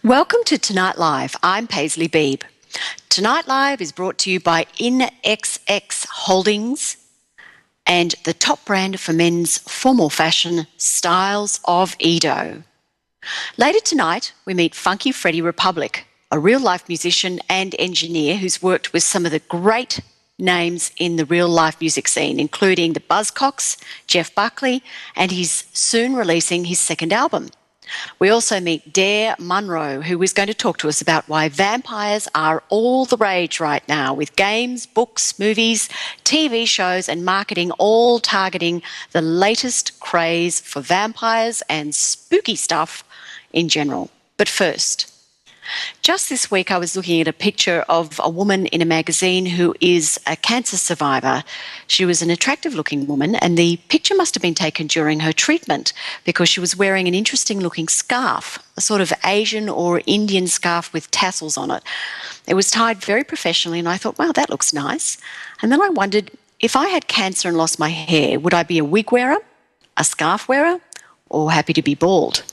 Welcome to Tonight Live. I'm Paisley Beebe. Tonight Live is brought to you by InXX Holdings and the top brand for men's formal fashion, Styles of Edo. Later tonight, we meet Funky Freddie Republic, a real-life musician and engineer who's worked with some of the great names in the real-life music scene, including the Buzzcocks, Jeff Buckley, and he's soon releasing his second album. We also meet Munro, who is going to talk to us about why vampires are all the rage right now, with games, books, movies, TV shows and marketing all targeting the latest craze for vampires and spooky stuff in general. But first, just this week I was looking at a picture of a woman in a magazine who is a cancer survivor. She was an attractive-looking woman, and the picture must have been taken during her treatment because she was wearing an interesting-looking scarf, a sort of Asian or Indian scarf with tassels on it. It was tied very professionally, and I thought, wow, that looks nice. And then I wondered, if I had cancer and lost my hair, would I be a wig wearer, a scarf wearer, or happy to be bald?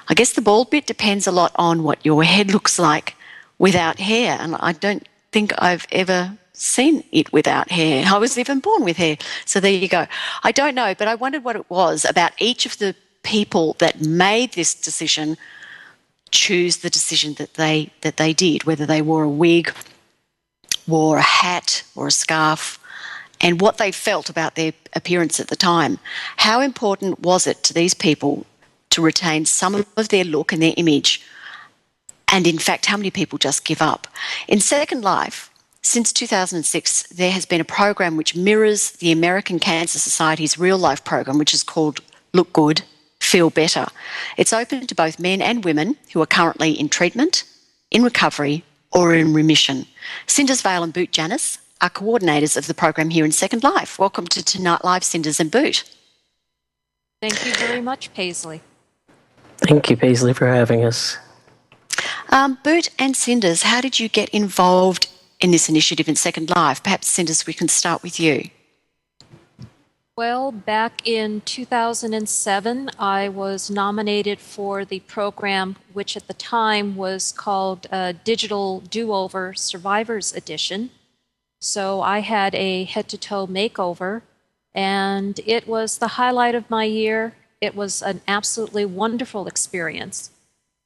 I guess the bald bit depends a lot on what your head looks like without hair, and I don't think I've ever seen it without hair. I was even born with hair, so there you go. I don't know, but I wondered what it was about each of the people that made this decision choose the decision that they did, whether they wore a wig, wore a hat or a scarf, and what they felt about their appearance at the time. How important was it to these people to retain some of their look and their image? And in fact, how many people just give up? In Second Life, since 2006, there has been a program which mirrors the American Cancer Society's real-life program, which is called Look Good, Feel Better. It's open to both men and women who are currently in treatment, in recovery, or in remission. Cinders, Vale and Boot Janice are coordinators of the program here in Second Life. Welcome to Tonight Live, Cinders and Boot. Thank you very much, Paisley. Thank you, Paisley, for having us. Boot and Cinders, how did you get involved in this initiative in Second Life? Perhaps, Cinders, we can start with you. Well, back in 2007, I was nominated for the program, which at the time was called Digital Do-Over Survivors Edition. So I had a head-to-toe makeover, and it was the highlight of my year. It was an absolutely wonderful experience.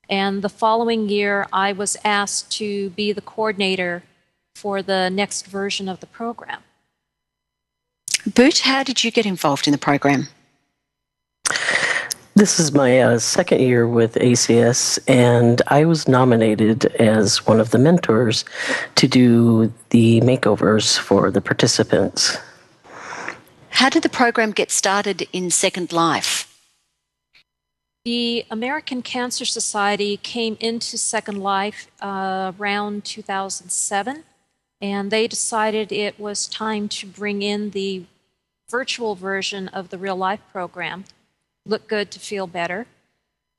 And the following year, I was asked to be the coordinator for the next version of the program. Boot, how did you get involved in the program? This is my second year with ACS, and I was nominated as one of the mentors to do the makeovers for the participants. How did the program get started in Second Life? The American Cancer Society came into Second Life around 2007, and they decided it was time to bring in the virtual version of the real-life program, Look Good to Feel Better.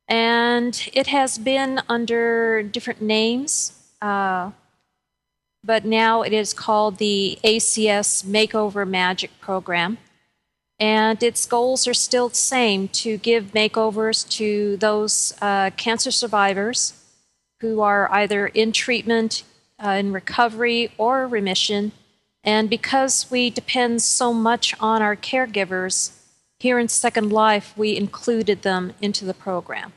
And it has been under different names, but now it is called the ACS Makeover Magic Program. And its goals are still the same, to give makeovers to those cancer survivors who are either in treatment, in recovery, or remission. And because we depend so much on our caregivers, here in Second Life, we included them into the program.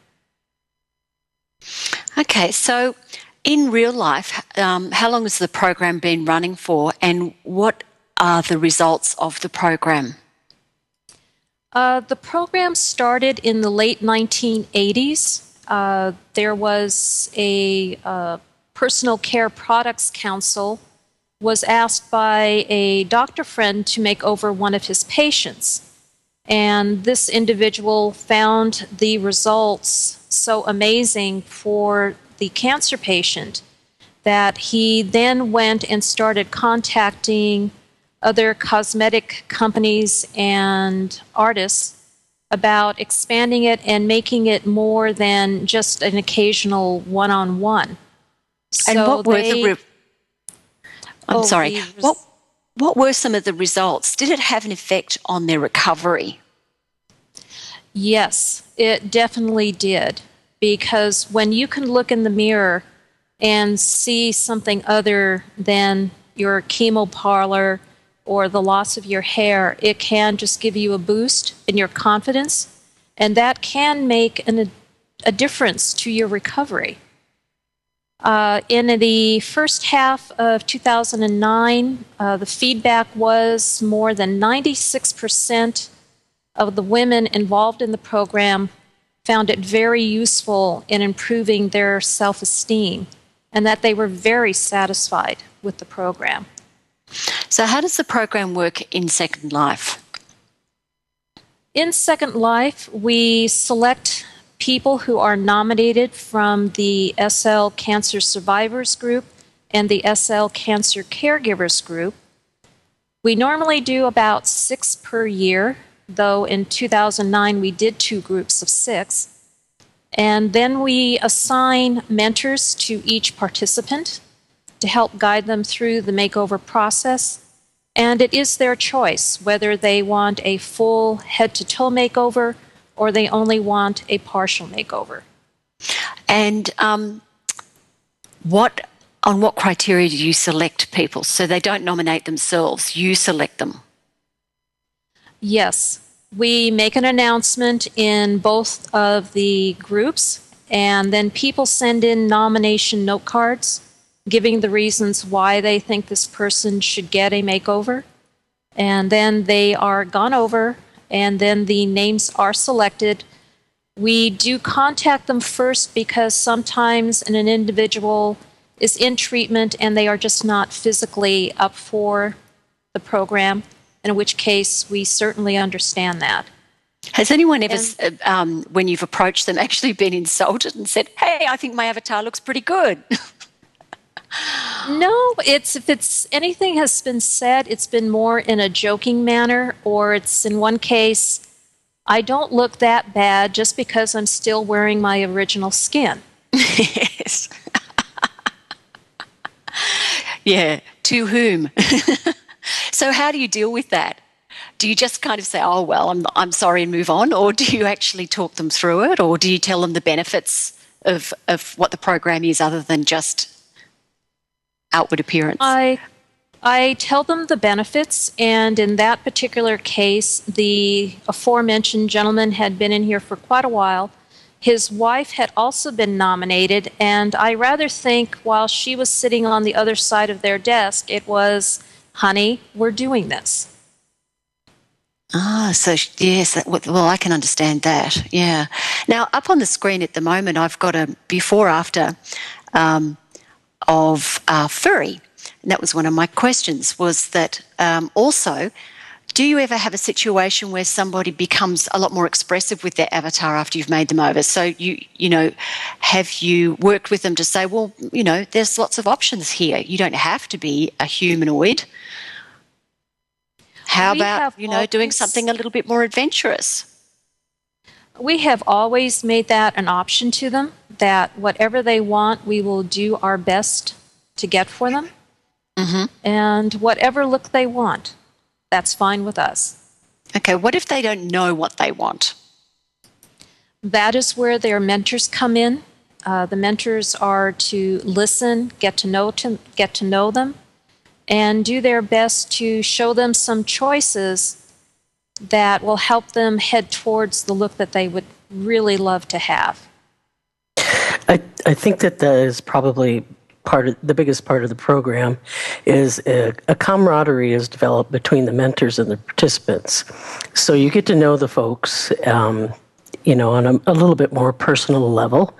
Okay, so in real life, how long has the program been running for, and what are the results of the program? The program started in the late 1980s. There was a Personal Care Products Council was asked by a doctor friend to make over one of his patients. And this individual found the results so amazing for the cancer patient that he then went and started contacting other cosmetic companies and artists about expanding it and making it more than just an occasional one-on-one. And So what were what were some of the results? Did it have an effect on their recovery? Yes, it definitely did. because when you can look in the mirror and see something other than your chemo parlor or the loss of your hair, it can just give you a boost in your confidence, and that can make a difference to your recovery. In the first half of 2009, the feedback was more than 96% of the women involved in the program found it very useful in improving their self-esteem, and that they were very satisfied with the program. So how does the program work in Second Life? In Second Life, we select people who are nominated from the SL Cancer Survivors Group and the SL Cancer Caregivers Group. We normally do about 6 per year, though in 2009 we did 2 groups of 6. And then we assign mentors to each participant to help guide them through the makeover process. And it is their choice whether they want a full head-to-toe makeover or they only want a partial makeover. And on what criteria do you select people? So they don't nominate themselves, you select them? Yes. We make an announcement in both of the groups, and then people send in nomination note cards giving the reasons why they think this person should get a makeover. And then they are gone over, and then the names are selected. We do contact them first because sometimes an individual is in treatment and they are just not physically up for the program, in which case we certainly understand that. Has anyone ever, when you've approached them, actually been insulted and said, hey, I think my avatar looks pretty good? No, if it's anything has been said, it's been more in a joking manner, or it's in one case, I don't look that bad just because I'm still wearing my original skin. Yes. Yeah, to whom? So how do you deal with that? Do you just kind of say, oh, well, I'm sorry and move on? Or do you actually talk them through it? Or do you tell them the benefits of what the program is other than just outward appearance? I tell them the benefits, and in that particular case, the aforementioned gentleman had been in here for quite a while. His wife had also been nominated, and I rather think while she was sitting on the other side of their desk, it was, honey, we're doing this. Ah, so yes, well, I can understand that, yeah. Now, up on the screen at the moment, I've got a before-after of furry. And that was one of my questions, was that also, do you ever have a situation where somebody becomes a lot more expressive with their avatar after you've made them over? So, you know, have you worked with them to say, well, you know, there's lots of options here. You don't have to be a humanoid. How about, you know, doing something a little bit more adventurous? We have always made that an option to them, that whatever they want, we will do our best to get for them. Mm-hmm. And whatever look they want, that's fine with us. Okay, what if they don't know what they want? That is where their mentors come in. The mentors are to listen, get to know them, and do their best to show them some choices that will help them head towards the look that they would really love to have. I think that is probably the biggest part of the program is a camaraderie is developed between the mentors and the participants. So you get to know the folks, you know, on a little bit more personal level,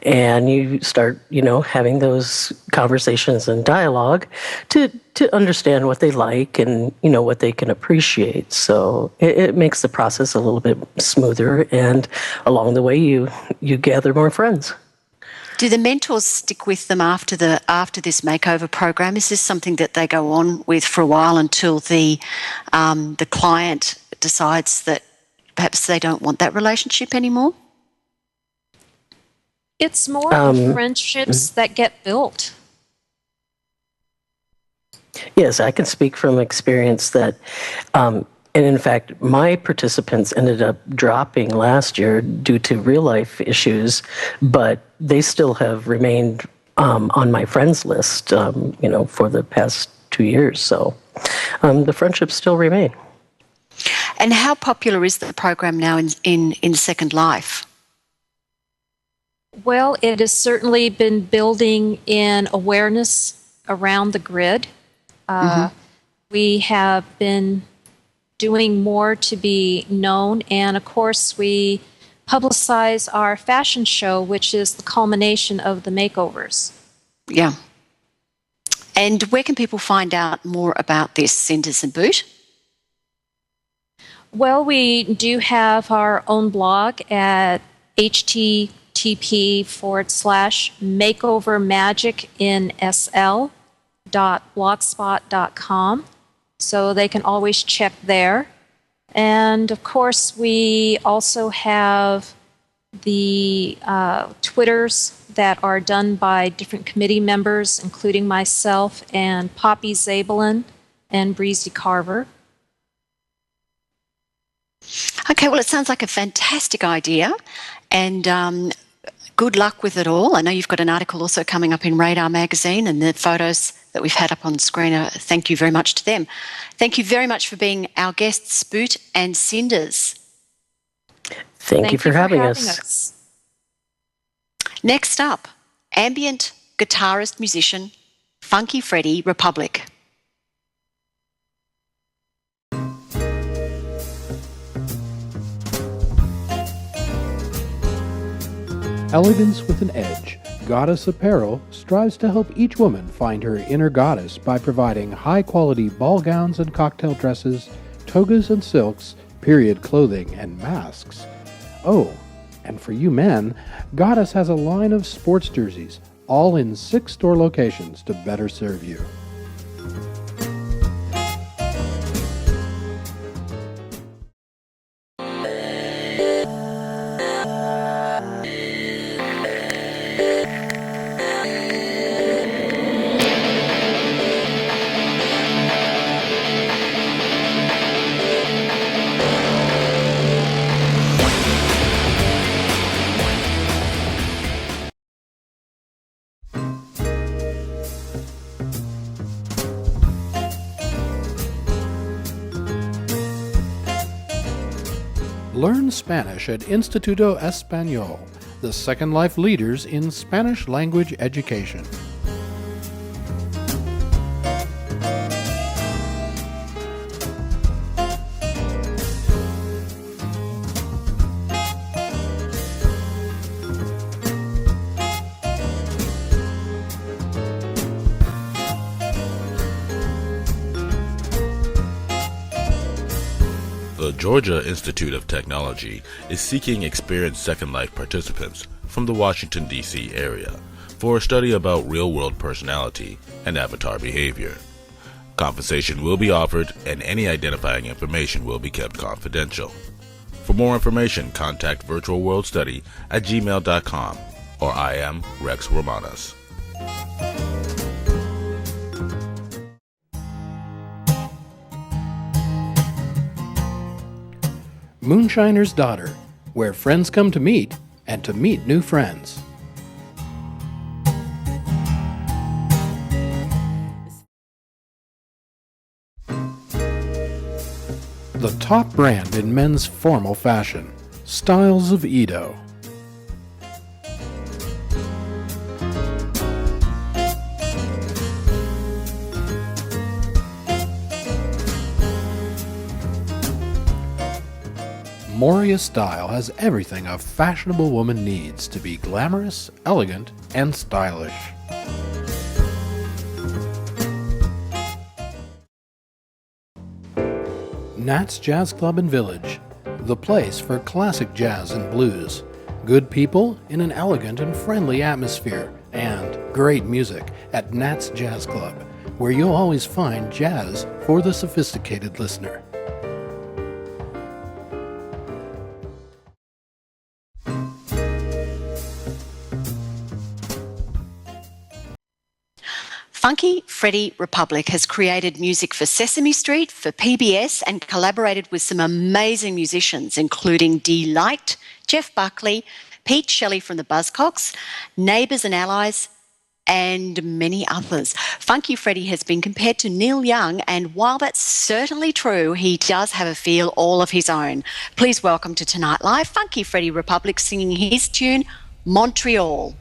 and you start, you know, having those conversations and dialogue to understand what they like and, you know, what they can appreciate. So it makes the process a little bit smoother, and along the way you gather more friends. Do the mentors stick with them after this makeover program? Is this something that they go on with for a while until the client decides that perhaps they don't want that relationship anymore? It's more friendships that get built. Yes, I can speak from experience that And in fact, my participants ended up dropping last year due to real life issues, but they still have remained on my friends list, for the past 2 years. So the friendships still remain. And how popular is the program now in Second Life? Well, it has certainly been building in awareness around the grid. We have been doing more to be known, and of course we publicize our fashion show, which is the culmination of the makeovers. Yeah. And where can people find out more about this, Cinders and Boot? Well, we do have our own blog at http://makeovermagicinsl.blogspot.com. So they can always check there. And of course, we also have the Twitters that are done by different committee members, including myself and Poppy Zabelin and Breezy Carver. Okay, well, it sounds like a fantastic idea, and good luck with it all. I know you've got an article also coming up in Radar magazine, and the photos that we've had up on the screen, thank you very much to them. Thank you very much for being our guests, Boot and Cinders. Thank you for having us. Next up, ambient guitarist, musician, Funky Freddie Republic. Elegance with an Edge, Goddess Apparel strives to help each woman find her inner goddess by providing high-quality ball gowns and cocktail dresses, togas and silks, period clothing, and masks. Oh, and for you men, Goddess has a line of sports jerseys, all in 6 store locations to better serve you. Learn Spanish at Instituto Español, the Second Life leaders in Spanish language education. The Georgia Institute of Technology is seeking experienced Second Life participants from the Washington, D.C. area for a study about real-world personality and avatar behavior. Compensation will be offered and any identifying information will be kept confidential. For more information, contact virtualworldstudy@gmail.com or I am Rex Romanos. Moonshiner's Daughter, where friends come to meet and to meet new friends. The top brand in men's formal fashion, Styles of Edo. Moria Style has everything a fashionable woman needs to be glamorous, elegant, and stylish. Nat's Jazz Club and Village, the place for classic jazz and blues. Good people in an elegant and friendly atmosphere, and great music at Nat's Jazz Club, where you'll always find jazz for the sophisticated listener. Funky Freddie Republic has created music for Sesame Street, for PBS, and collaborated with some amazing musicians, including Dee Light, Jeff Buckley, Pete Shelley from the Buzzcocks, Neighbours and Allies, and many others. Funky Freddie has been compared to Neil Young, and while that's certainly true, he does have a feel all of his own. Please welcome to Tonight Live, Funky Freddie Republic singing his tune, Montreal.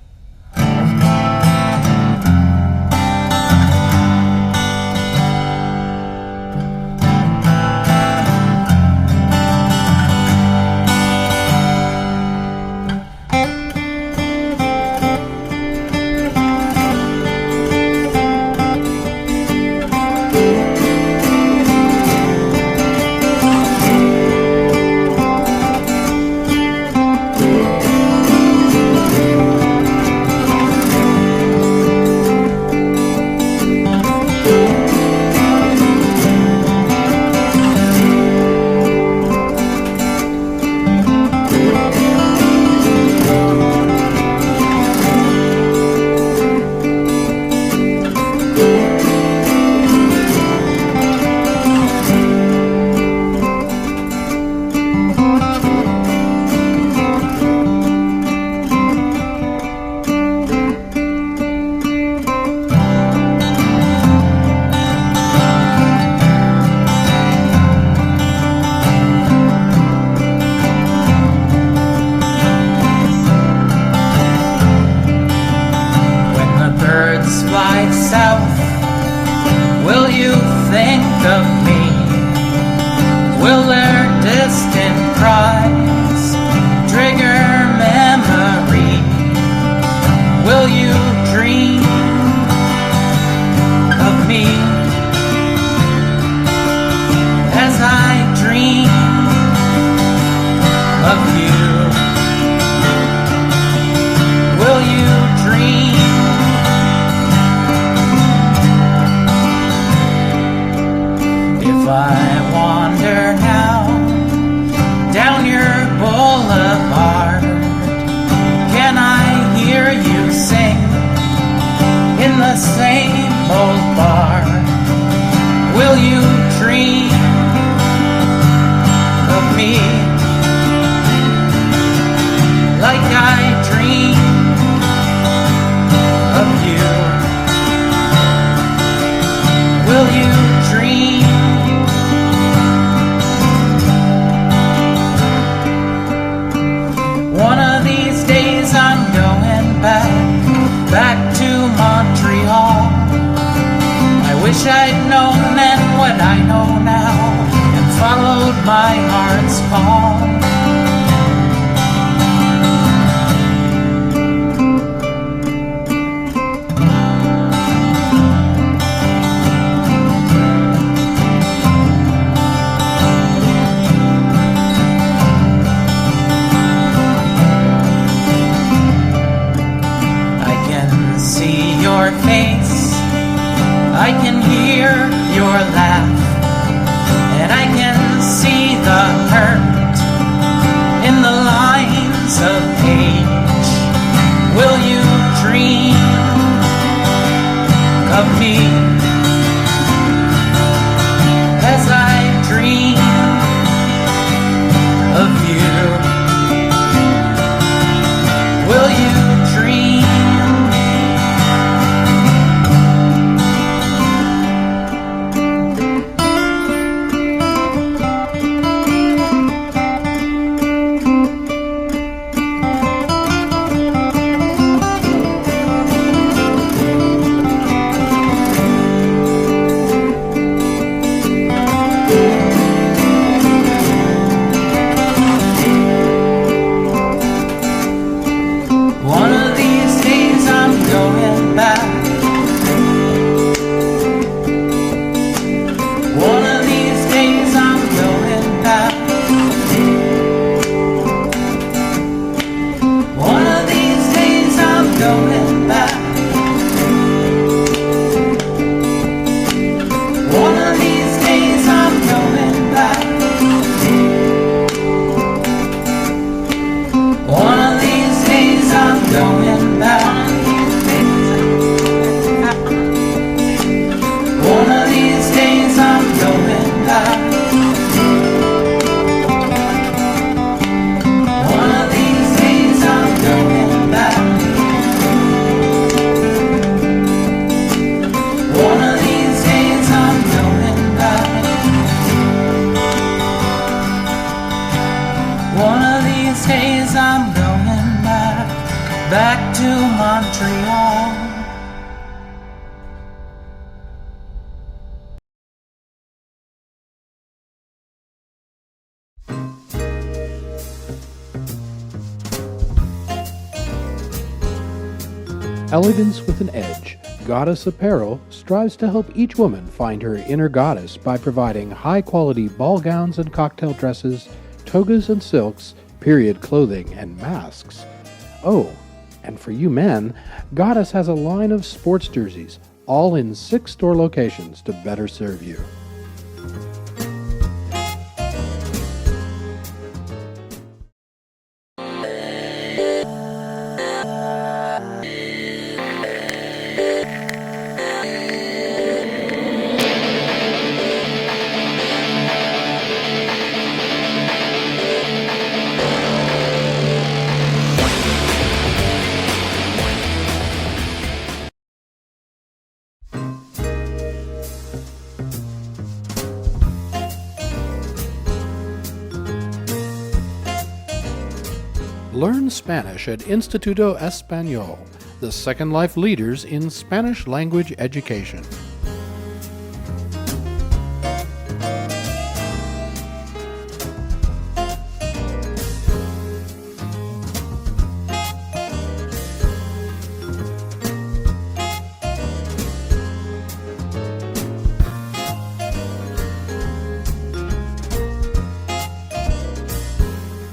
back to Montreal. Elegance with an Edge, Goddess Apparel strives to help each woman find her inner goddess by providing high-quality ball gowns and cocktail dresses, togas and silks, period clothing, and masks. Oh, and for you men, Goddess has a line of sports jerseys, all in 6 store locations to better serve you. Learn Spanish at Instituto Español, the Second Life leaders in Spanish language education.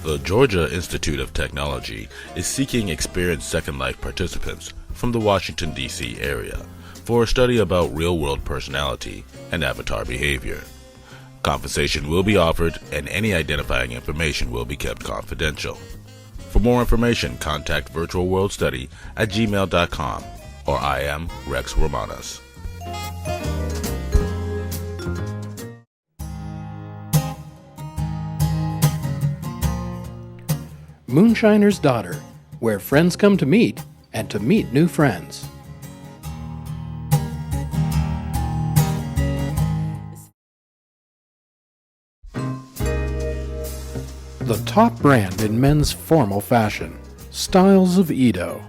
The Georgia Institute of Technology is seeking experienced Second Life participants from the Washington, D.C. area for a study about real-world personality and avatar behavior. Compensation will be offered and any identifying information will be kept confidential. For more information, contact virtualworldstudy@gmail.com or I am Rex Romanos. Moonshiner's Daughter, where friends come to meet and to meet new friends. The top brand in men's formal fashion, Styles of Edo.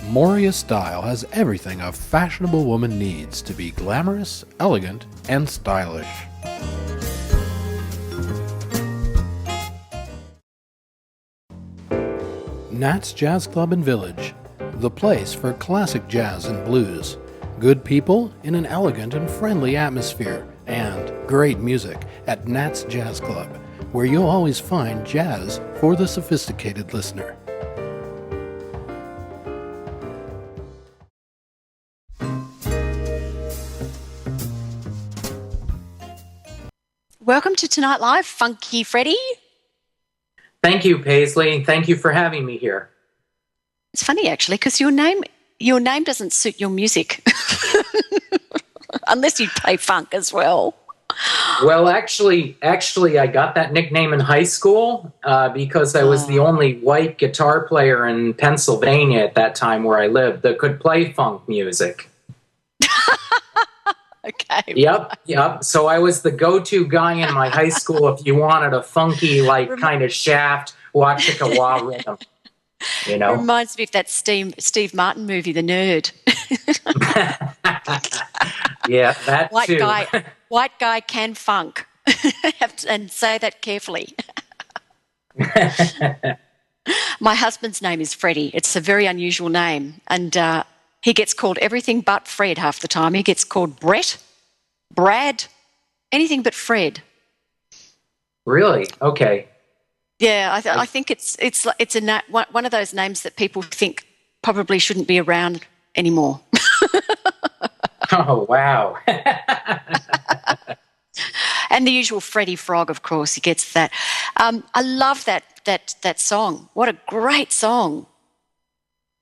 Moria Style has everything a fashionable woman needs to be glamorous, elegant, and stylish. Nat's Jazz Club and Village, the place for classic jazz and blues. Good people in an elegant and friendly atmosphere, and great music at Nat's Jazz Club, where you'll always find jazz for the sophisticated listener. Welcome to Tonight Live, Funky Freddie. Thank you, Paisley. Thank you for having me here. It's funny actually, because your name doesn't suit your music, unless you play funk as well. Well, actually, I got that nickname in high school because I was the only white guitar player in Pennsylvania at that time where I lived that could play funk music. Okay. Yep. So I was the go-to guy in my high school if you wanted a funky, kind of shaft, wah-chicka-wah rhythm. You know? Reminds me of that Steve Martin movie, The Nerd. Yeah, that too. White guy can funk. And say that carefully. My husband's name is Freddie. It's a very unusual name. And he gets called everything but Fred half the time. He gets called Brett, Brad, anything but Fred. Really? Okay. Yeah, I think it's one of those names that people think probably shouldn't be around anymore. Oh, wow. And the usual Freddie Frog, of course, he gets that. I love that song. What a great song.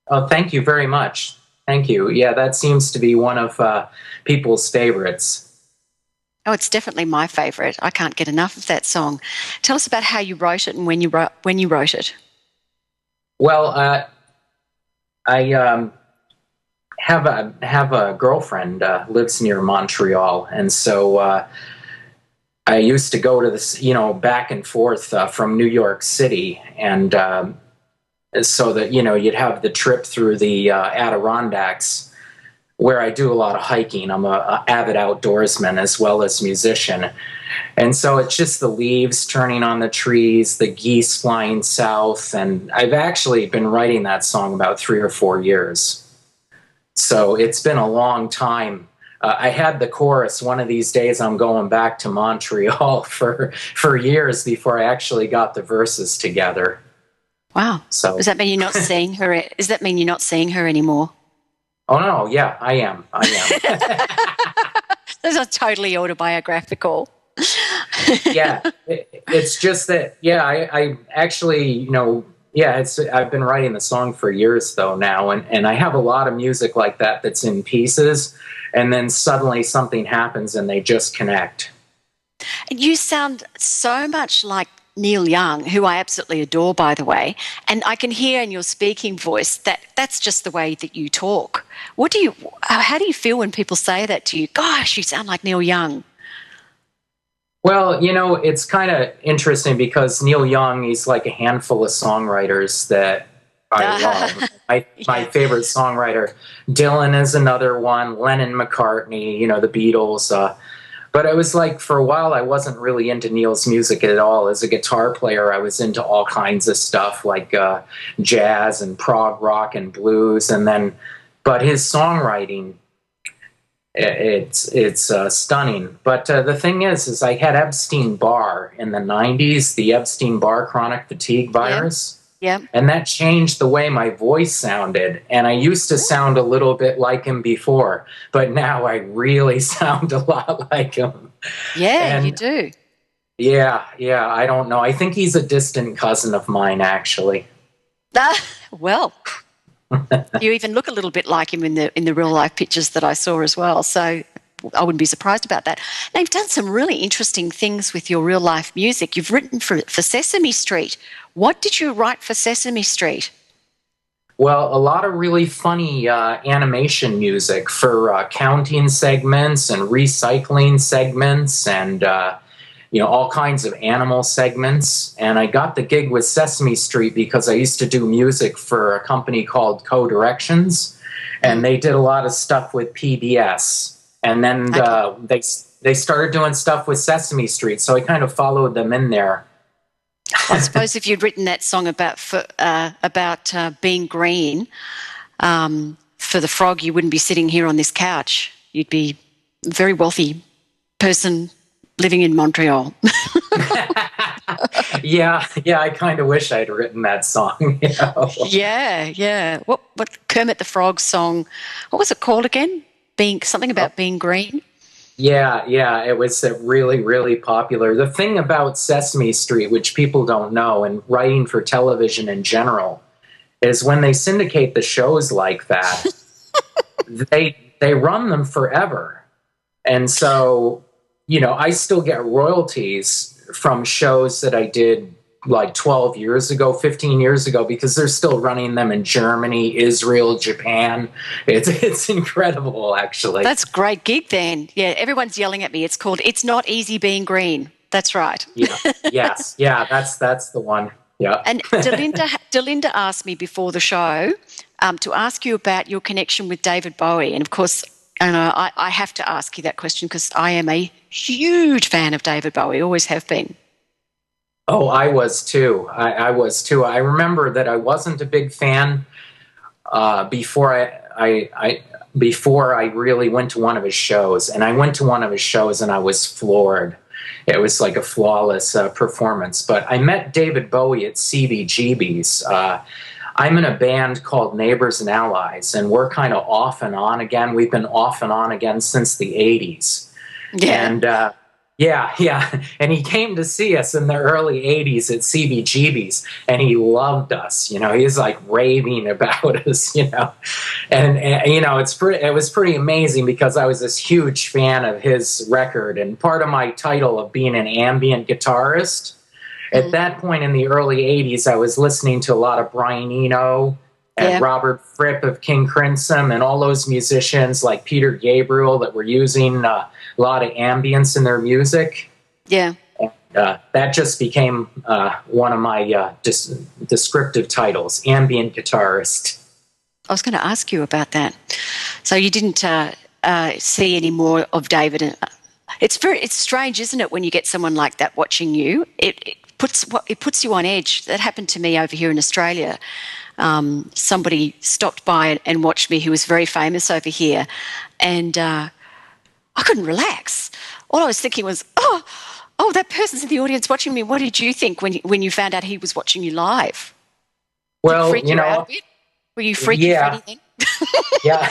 Oh, thank you very much. Thank you. Yeah, that seems to be one of people's favorites. Oh, it's definitely my favourite. I can't get enough of that song. Tell us about how you wrote it and when you wrote it. Well, I have a girlfriend lives near Montreal, and so I used to go to this, back and forth from New York City, and so that you'd have the trip through the Adirondacks, where I do a lot of hiking. I'm a avid outdoorsman as well as musician, and so it's just the leaves turning on the trees, the geese flying south, and I've actually been writing that song about 3 or 4 years. So it's been a long time. I had the chorus. One of these days, I'm going back to Montreal for years before I actually got the verses together. Wow. So does that mean you're not seeing her? Does that mean you're not seeing her anymore? Oh no, yeah, I am. Those are totally autobiographical. Yeah, it's just that. Yeah, I actually, I've been writing the song for years though now, and I have a lot of music like that that's in pieces, and then suddenly something happens and they just connect. You sound so much like Neil Young, who I absolutely adore, by the way, and I can hear in your speaking voice that that's just the way that you talk. How do you feel when people say that to you? Gosh, you sound like Neil Young. Well, it's kind of interesting because Neil Young, he's like a handful of songwriters that I love. My favorite songwriter, Dylan, is another one, Lennon, McCartney, the Beatles. But it was like for a while I wasn't really into Neil's music at all. As a guitar player, I was into all kinds of stuff like jazz and prog rock and blues. But his songwriting, it's stunning. But the thing is I had Epstein-Barr in the 90s, the Epstein-Barr chronic fatigue virus. Yeah. And that changed the way my voice sounded. And I used to sound a little bit like him before, but now I really sound a lot like him. Yeah, you do. Yeah, I don't know. I think he's a distant cousin of mine, actually. Well, you even look a little bit like him in the real life pictures that I saw as well. So I wouldn't be surprised about that. Now, you've done some really interesting things with your real life music. You've written for Sesame Street. What did you write for Sesame Street? Well, a lot of really funny animation music for counting segments and recycling segments and all kinds of animal segments. And I got the gig with Sesame Street because I used to do music for a company called Co-Directions, and they did a lot of stuff with PBS. And then they started doing stuff with Sesame Street, so I kind of followed them in there. I suppose if you'd written that song about being green for the frog, you wouldn't be sitting here on this couch. You'd be a very wealthy person living in Montreal. Yeah, I kind of wish I'd written that song. Yeah. What Kermit the Frog song? What was it called again? Something about being green. Yeah, it was really, really popular. The thing about Sesame Street, which people don't know, and writing for television in general, is when they syndicate the shows like that, they run them forever. And so, I still get royalties from shows that I did like 12 years ago, 15 years ago, because they're still running them in Germany, Israel, Japan. It's incredible, actually. That's a great gig then. Yeah, everyone's yelling at me. It's called It's Not Easy Being Green. That's right. Yes. Yeah, that's the one. Yeah. And Delinda asked me before the show to ask you about your connection with David Bowie. And of course, I have to ask you that question because I am a huge fan of David Bowie, always have been. Oh, I was too. I was too. I remember that I wasn't a big fan before I really went to one of his shows. And I went to one of his shows and I was floored. It was like a flawless performance. But I met David Bowie at CBGB's. I'm in a band called Neighbors and Allies, and we're kind of off and on again. We've been off and on again since the 80s. Yeah. And yeah. And he came to see us in the early 80s at CBGB's, and he loved us. He's like raving about us, And it was pretty amazing because I was this huge fan of his record, and part of my title of being an ambient guitarist. At that point in the early 80s, I was listening to a lot of Brian Eno, and Yeah. Robert Fripp of King Crimson, and all those musicians like Peter Gabriel that were using a lot of ambience in their music. Yeah. That just became one of my descriptive titles, ambient guitarist. I was going to ask you about that. So you didn't see any more of David. It's strange, isn't it, when you get someone like that watching you? It puts you on edge. That happened to me over here in Australia. Somebody stopped by and watched me who was very famous over here, and I couldn't relax. All I was thinking was, oh, that person's in the audience watching me. What did you think when you found out he was watching you live? Well, Did it freak you out a bit? Were you freaky Freddie then? Yeah,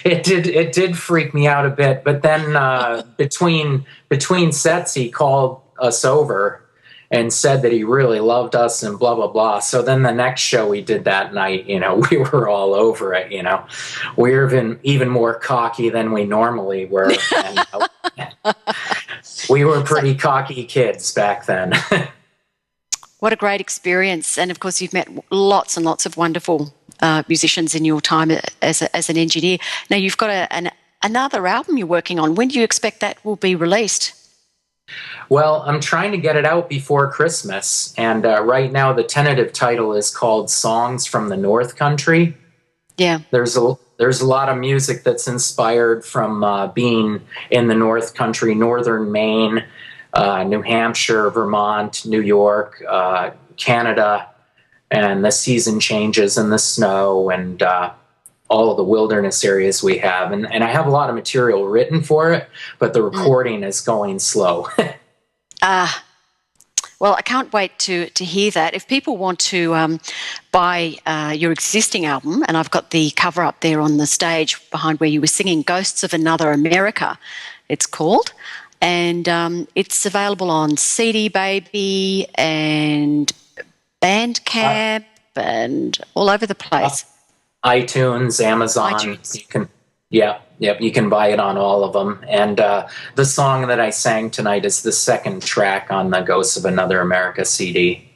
it did freak me out a bit. But then between sets, he called us over and said that he really loved us and blah, blah, blah. So then the next show we did that night, we were all over it, We were even more cocky than we normally were. And, we were pretty cocky kids back then. What a great experience. And, of course, you've met lots and lots of wonderful musicians in your time as an engineer. Now, you've got another album you're working on. When do you expect that will be released? Well, I'm trying to get it out before Christmas, and right now the tentative title is called Songs from the North Country. Yeah. There's a lot of music that's inspired from being in the North Country, northern Maine, New Hampshire, Vermont, New York, Canada, and the season changes and the snow and all of the wilderness areas we have. And I have a lot of material written for it, but the recording is going slow. Well, I can't wait to hear that. If people want to buy your existing album, and I've got the cover up there on the stage behind where you were singing, Ghosts of Another America, it's called. And it's available on CD Baby and Bandcamp and all over the place. iTunes, Amazon. iTunes. You can buy it on all of them. And the song that I sang tonight is the second track on the Ghosts of Another America CD.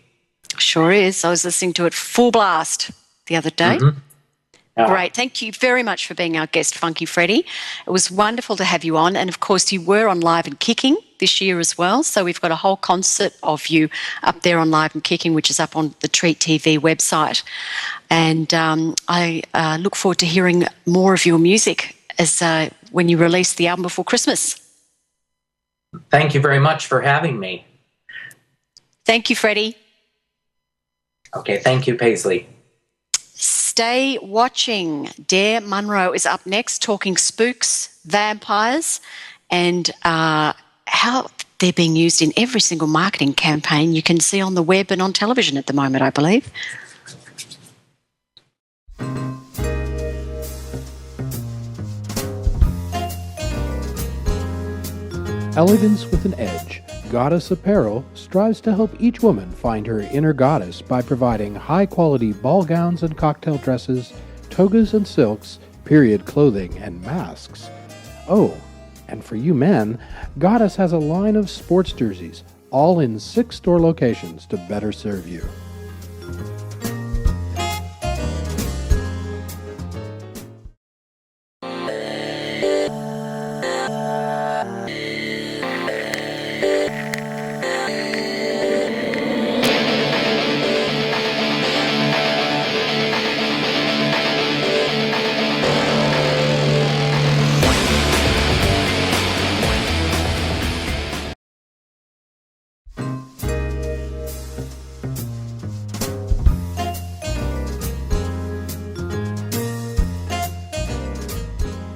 Sure is. I was listening to it full blast the other day. Mm-hmm. Great. Thank you very much for being our guest, Funky Freddie. It was wonderful to have you on. And, of course, you were on Live and Kicking this year as well. So we've got a whole concert of you up there on Live and Kicking, which is up on the Treat TV website. And I look forward to hearing more of your music as when you release the album before Christmas. Thank you very much for having me. Thank you, Freddie. Okay, thank you, Paisley. Stay watching. Dare Munro is up next, talking spooks, vampires, and how they're being used in every single marketing campaign you can see on the web and on television at the moment, I believe. Elegance with an Edge, Goddess Apparel strives to help each woman find her inner goddess by providing high-quality ball gowns and cocktail dresses, togas and silks, period clothing, and masks. Oh, and for you men, Goddess has a line of sports jerseys, all in 6 store locations to better serve you.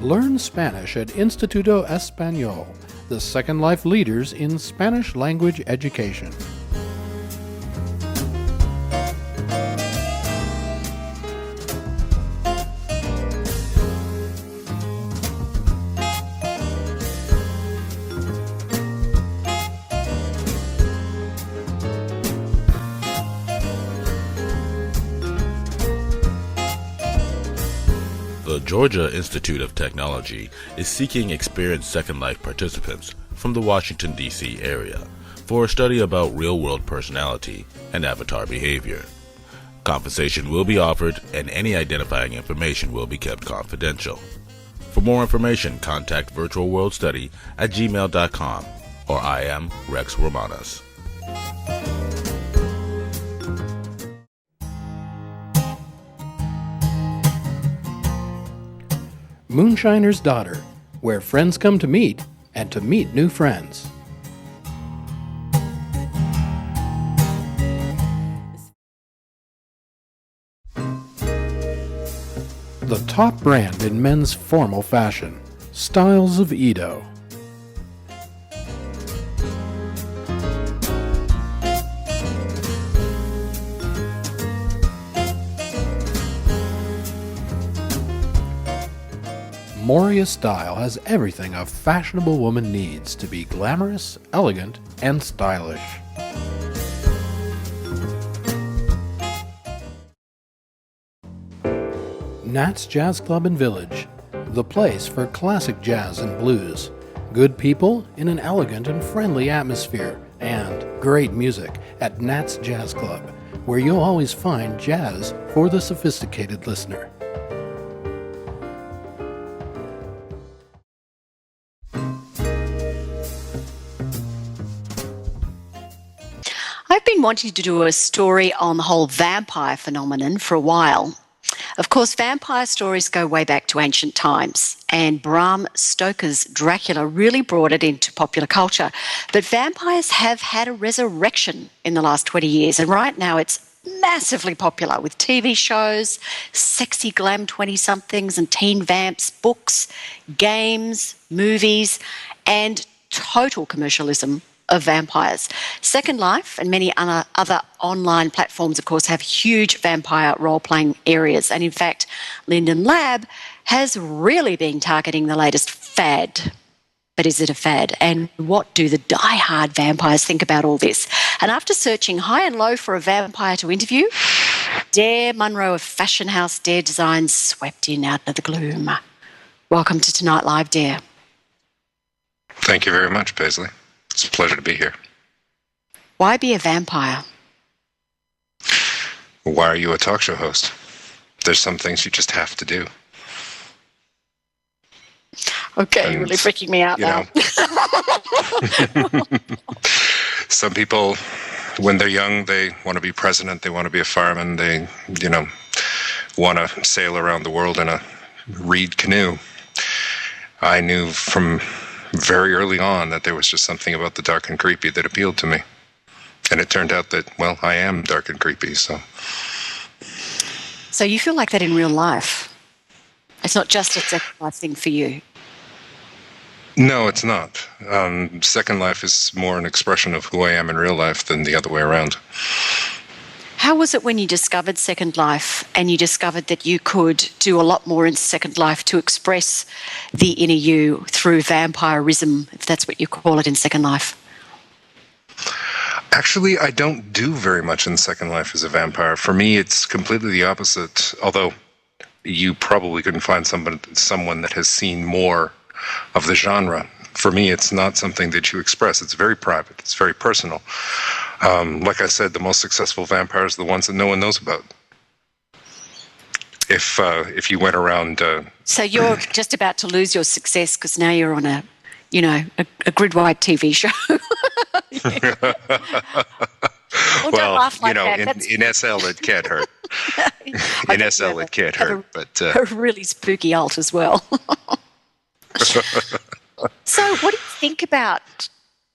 Learn Spanish at Instituto Español, the Second Life leaders in Spanish language education. The Georgia Institute of Technology is seeking experienced Second Life participants from the Washington, D.C. area for a study about real-world personality and avatar behavior. Compensation will be offered, and any identifying information will be kept confidential. For more information, contact virtualworldstudy@gmail.com, or I am Rex Romanos. Moonshiner's Daughter, where friends come to meet and to meet new friends. The top brand in men's formal fashion, Styles of Edo. Moria Style has everything a fashionable woman needs to be glamorous, elegant, and stylish. Nat's Jazz Club and Village, the place for classic jazz and blues. Good people in an elegant and friendly atmosphere, and great music at Nat's Jazz Club, where you'll always find jazz for the sophisticated listener. I've been wanting to do a story on the whole vampire phenomenon for a while. Of course, vampire stories go way back to ancient times, and Bram Stoker's Dracula really brought it into popular culture. But vampires have had a resurrection in the last 20 years, and right now it's massively popular with TV shows, sexy glam 20-somethings and teen vamps, books, games, movies, and total commercialism of vampires. Second Life and many other online platforms, of course, have huge vampire role-playing areas. And in fact, Linden Lab has really been targeting the latest fad. But is it a fad? And what do the die-hard vampires think about all this? And after searching high and low for a vampire to interview, Dare Munro of fashion house Dare Designs swept in out of the gloom. Welcome to Tonight Live, Dare. Thank you very much, Paisley. It's a pleasure to be here. Why be a vampire? Why are you a talk show host? There's some things you just have to do. Okay, And, you're really freaking me out now. Some people, when they're young, they want to be president, they want to be a fireman, they, want to sail around the world in a reed canoe. I knew from very early on that there was just something about the dark and creepy that appealed to me. And it turned out that, well, I am dark and creepy, so. So you feel like that in real life? It's not just a Second Life thing for you? No, it's not. Second Life is more an expression of who I am in real life than the other way around. How was it when you discovered Second Life and you discovered that you could do a lot more in Second Life to express the inner you through vampirism, if that's what you call it in Second Life? Actually, I don't do very much in Second Life as a vampire. For me, it's completely the opposite, although you probably couldn't find someone that has seen more of the genre. For me, it's not something that you express. It's very private. It's very personal. Like I said, the most successful vampires are the ones that no one knows about. If you went around... So you're just about to lose your success because now you're on a grid-wide TV show. Well, in SL it can't hurt. In SL it can't hurt, but... a really spooky alt as well. So what do you think about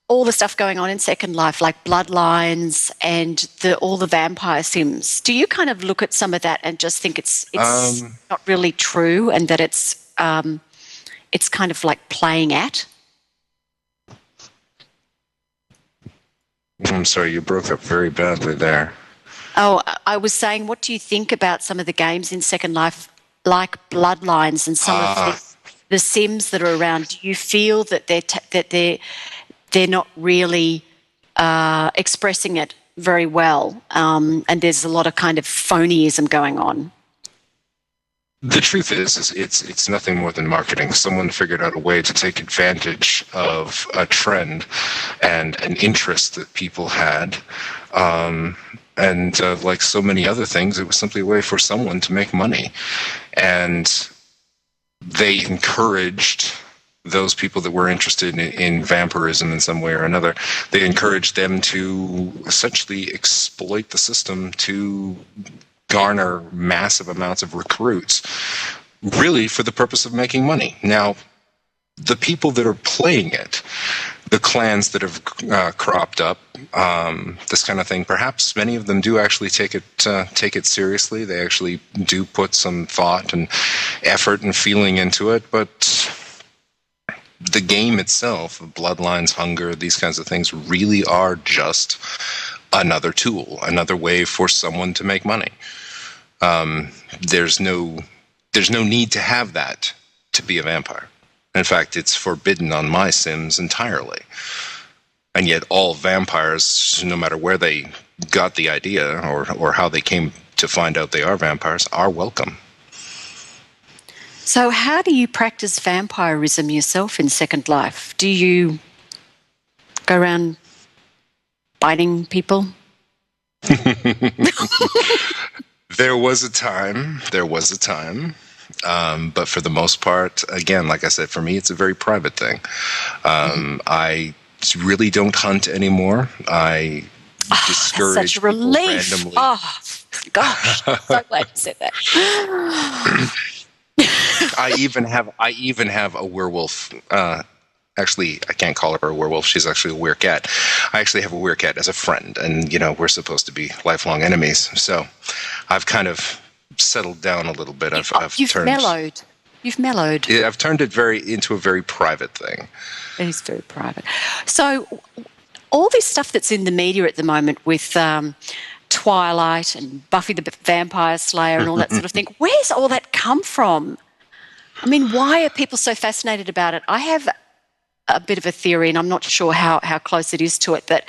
all the stuff going on in Second Life, like Bloodlines and all the vampire sims? Do you kind of look at some of that and just think it's not really true and that it's kind of like playing at? I'm sorry, you broke up very badly there. Oh, I was saying, what do you think about some of the games in Second Life, like Bloodlines and some of the sims that are around? Do you feel that they're not really expressing it very well, and there's a lot of kind of phonyism going on? The truth is it's nothing more than marketing. Someone figured out a way to take advantage of a trend and an interest that people had, And like so many other things, it was simply a way for someone to make money. And they encouraged those people that were interested in vampirism in some way or another, they encouraged them to essentially exploit the system to garner massive amounts of recruits, really for the purpose of making money. Now, the people that are playing it, the clans that have cropped up, this kind of thing, perhaps many of them do actually take it seriously. They actually do put some thought and effort and feeling into it, but the game itself, bloodlines, hunger, these kinds of things really are just another tool, another way for someone to make money. There's no need to have that to be a vampire. In fact, it's forbidden on my Sims entirely. And yet all vampires, no matter where they got the idea or how they came to find out they are vampires, are welcome. So how do you practice vampirism yourself in Second Life? Do you go around biting people? There was a time. But for the most part, again, like I said, for me, it's a very private thing. I really don't hunt anymore. I discourage such a relief. Randomly. Oh, gosh. So glad you said that. I even have a werewolf. Actually, I can't call her a werewolf. She's actually a werecat. I actually have a werecat as a friend, and we're supposed to be lifelong enemies. So, I've kind of settled down a little bit. You've mellowed. You've mellowed. Yeah, I've turned it into a very private thing. It is very private. So, all this stuff that's in the media at the moment with Twilight and Buffy the Vampire Slayer and all that sort of thing, where's all that come from? I mean, why are people so fascinated about it? I have a bit of a theory, and I'm not sure how close it is to it, that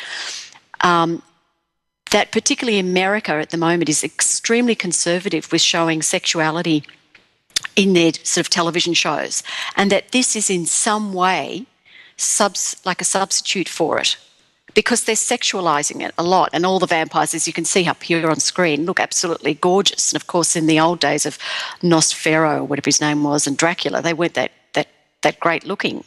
that particularly America at the moment is extremely conservative with showing sexuality in their sort of television shows, and that this is in some way like a substitute for it, because they're sexualizing it a lot. And all the vampires, as you can see up here on screen, look absolutely gorgeous. And of course, in the old days of Nosferatu, or whatever his name was, and Dracula, they weren't that great looking.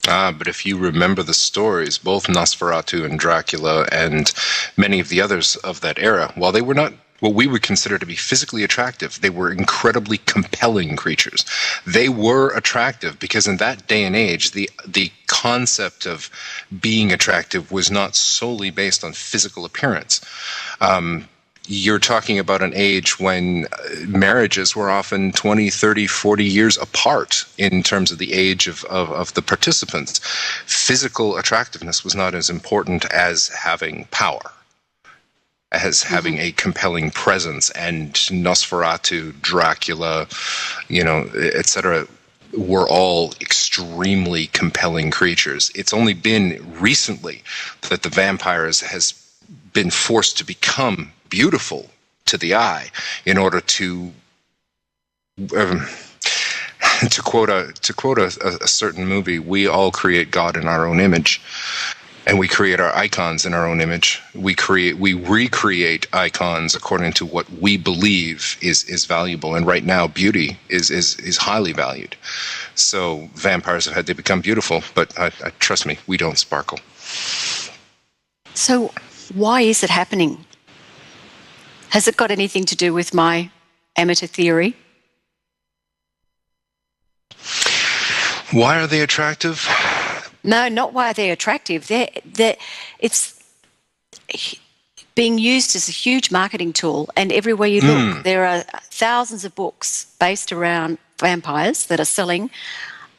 But if you remember the stories, both Nosferatu and Dracula and many of the others of that era, while they were not what we would consider to be physically attractive, they were incredibly compelling creatures. They were attractive because in that day and age, the concept of being attractive was not solely based on physical appearance. You're talking about an age when marriages were often 20, 30, 40 years apart in terms of the age of the participants. Physical attractiveness was not as important as having power, as having a compelling presence. And Nosferatu, Dracula, etc., were all extremely compelling creatures. It's only been recently that the vampires has been forced to become beautiful to the eye in order to quote a certain movie, we all create God in our own image, and we create our icons in our own image. We recreate icons according to what we believe is valuable, and right now beauty is highly valued. So vampires have had to become beautiful, but trust me, we don't sparkle. So why is it happening? Has it got anything to do with my amateur theory? Why are they attractive? No, not why are they attractive. It's being used as a huge marketing tool, and everywhere you look, there are thousands of books based around vampires that are selling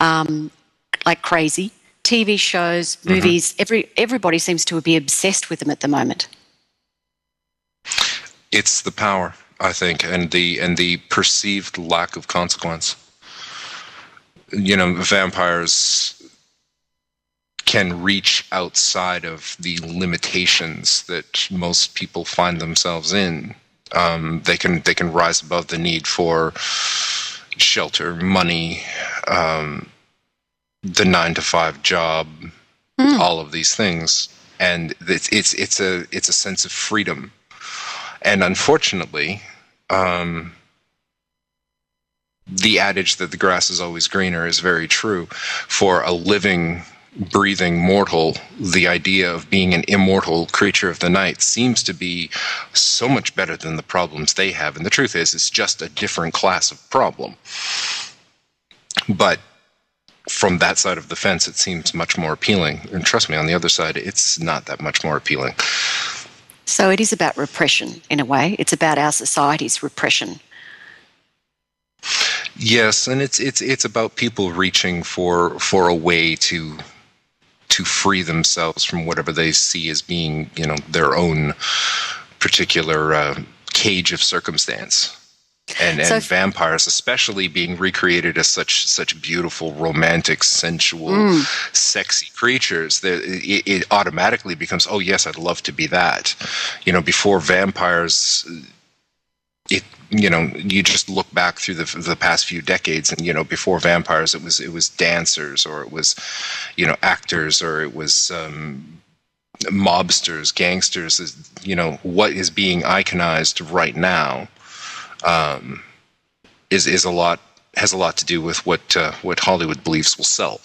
like crazy. TV shows, movies, everybody seems to be obsessed with them at the moment. It's the power, I think, and the perceived lack of consequence. Vampires can reach outside of the limitations that most people find themselves in. They can rise above the need for shelter, money, the 9-to-5 job, all of these things, and it's a sense of freedom And unfortunately, the adage that the grass is always greener is very true. For a living, breathing mortal, the idea of being an immortal creature of the night seems to be so much better than the problems they have. And the truth is, it's just a different class of problem. But from that side of the fence, it seems much more appealing. And trust me, on the other side, it's not that much more appealing. So it is about repression, in a way. It's about our society's repression. Yes, and it's about people reaching for a way to free themselves from whatever they see as being, their own particular cage of circumstance. And vampires, especially being recreated as such beautiful, romantic, sensual, sexy creatures, it automatically becomes, oh yes, I'd love to be that. Before vampires, you just look back through the past few decades, and before vampires, it was dancers, or it was actors, or it was mobsters, gangsters. What is being iconized right now has a lot to do with what Hollywood believes will sell.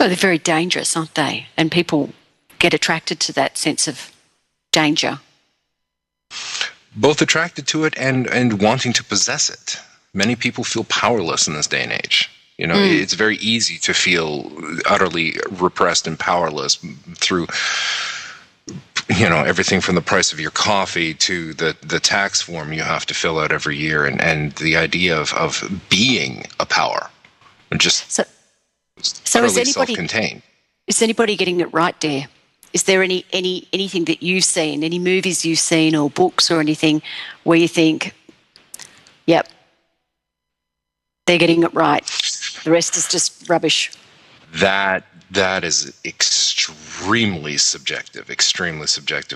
Well, they're very dangerous, aren't they? And people get attracted to that sense of danger. Both attracted to it and wanting to possess it. Many people feel powerless in this day and age. It's very easy to feel utterly repressed and powerless through everything from the price of your coffee to the tax form you have to fill out every year, and the idea of being a power, just so utterly self-contained. Is anybody getting it right, Dare? Is there anything that you've seen, any movies you've seen or books or anything where you think, yep, they're getting it right, the rest is just rubbish? That is extremely subjective.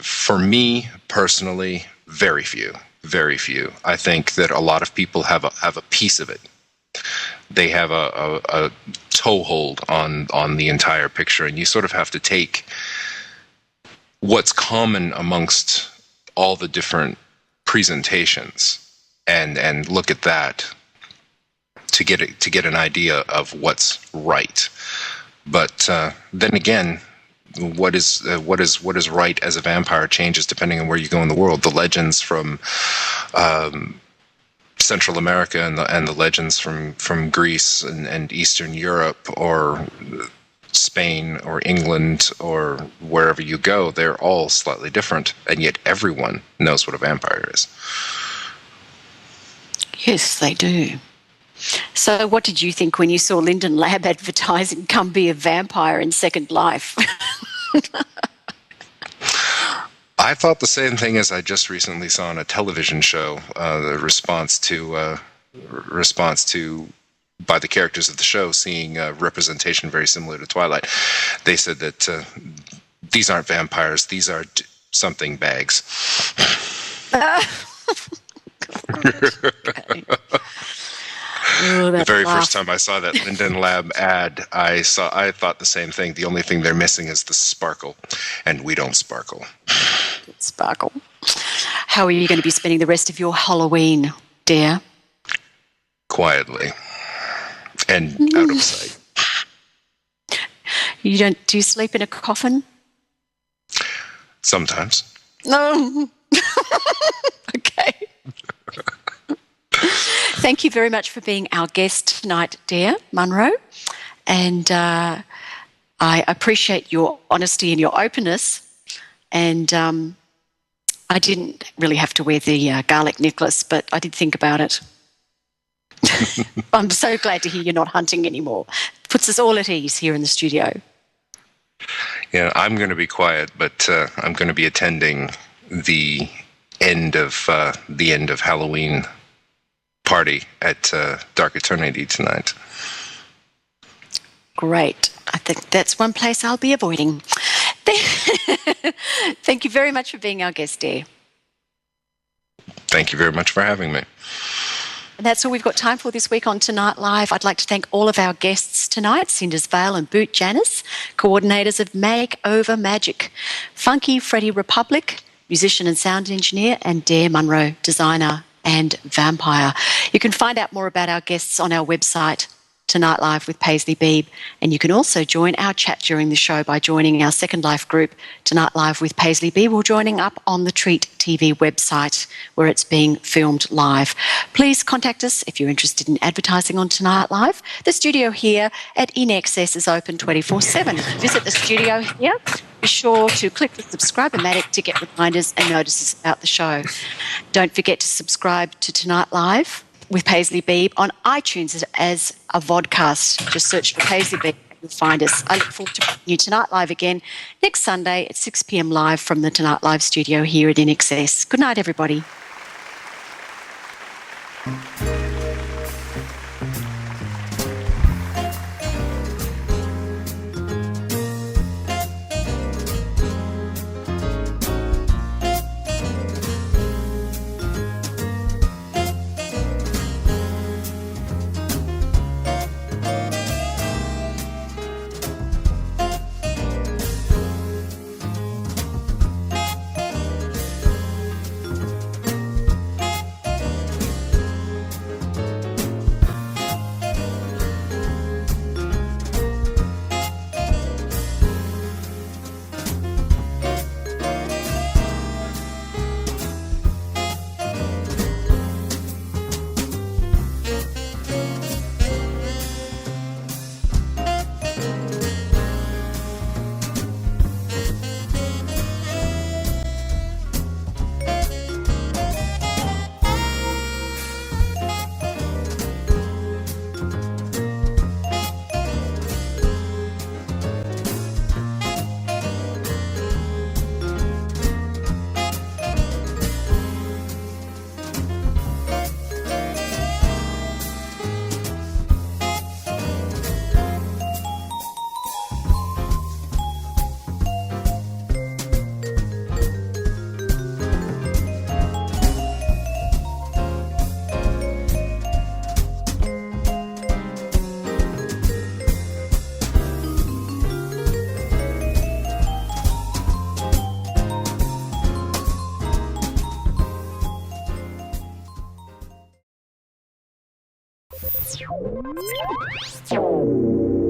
For me personally, very few. I think that a lot of people have a piece of it. They have a toehold on the entire picture, and you sort of have to take what's common amongst all the different presentations and look at that to get an idea of what's right. But then again, what is right as a vampire changes depending on where you go in the world. The legends from Central America and the legends from Greece and Eastern Europe, or Spain or England or wherever you go, they're all slightly different, and yet everyone knows what a vampire is. Yes, they do. So what did you think when you saw Linden Lab advertising "Come be a vampire in Second Life"? I thought the same thing as I just recently saw on a television show, the response to by the characters of the show seeing representation very similar to Twilight. They said that these aren't vampires, these are something bags. The very first time I saw that Linden Lab ad, I thought the same thing. The only thing they're missing is the sparkle, and we don't sparkle. Sparkle. How are you going to be spending the rest of your Halloween, dear? Quietly and out of sight. Do you sleep in a coffin? Sometimes. No. Okay. Thank you very much for being our guest tonight, dear Munro. And I appreciate your honesty and your openness. And I didn't really have to wear the garlic necklace, but I did think about it. I'm so glad to hear you're not hunting anymore. Puts us all at ease here in the studio. Yeah, I'm going to be quiet, but I'm going to be attending the end of Halloween party at Dark Eternity tonight. Great. I think that's one place I'll be avoiding. Thank you very much for being our guest, dear. Thank you very much for having me. And that's all we've got time for this week on Tonight Live. I'd like to thank all of our guests tonight, Cinders Vale and Boot Janice, coordinators of Makeover Magic, Funky Freddie Republic, musician and sound engineer, and Dare Munro, designer and vampire. You can find out more about our guests on our website, Tonight Live with Paisley Beebe, and you can also join our chat during the show by joining our Second Life group, Tonight Live with Paisley Beebe, or joining up on the Treat TV website where it's being filmed live. Please contact us if you're interested in advertising on Tonight Live. The studio here at In Excess is open 24/7. Visit the studio here. Be sure to click the subscribe-o-matic to get reminders and notices about the show. Don't forget to subscribe to Tonight Live with Paisley Beebe on iTunes as a vodcast. Just search for Paisley Beebe and you'll find us. I look forward to bringing you Tonight Live again next Sunday at 6 p.m. live from the Tonight Live studio here at In Excess. Good night, everybody. You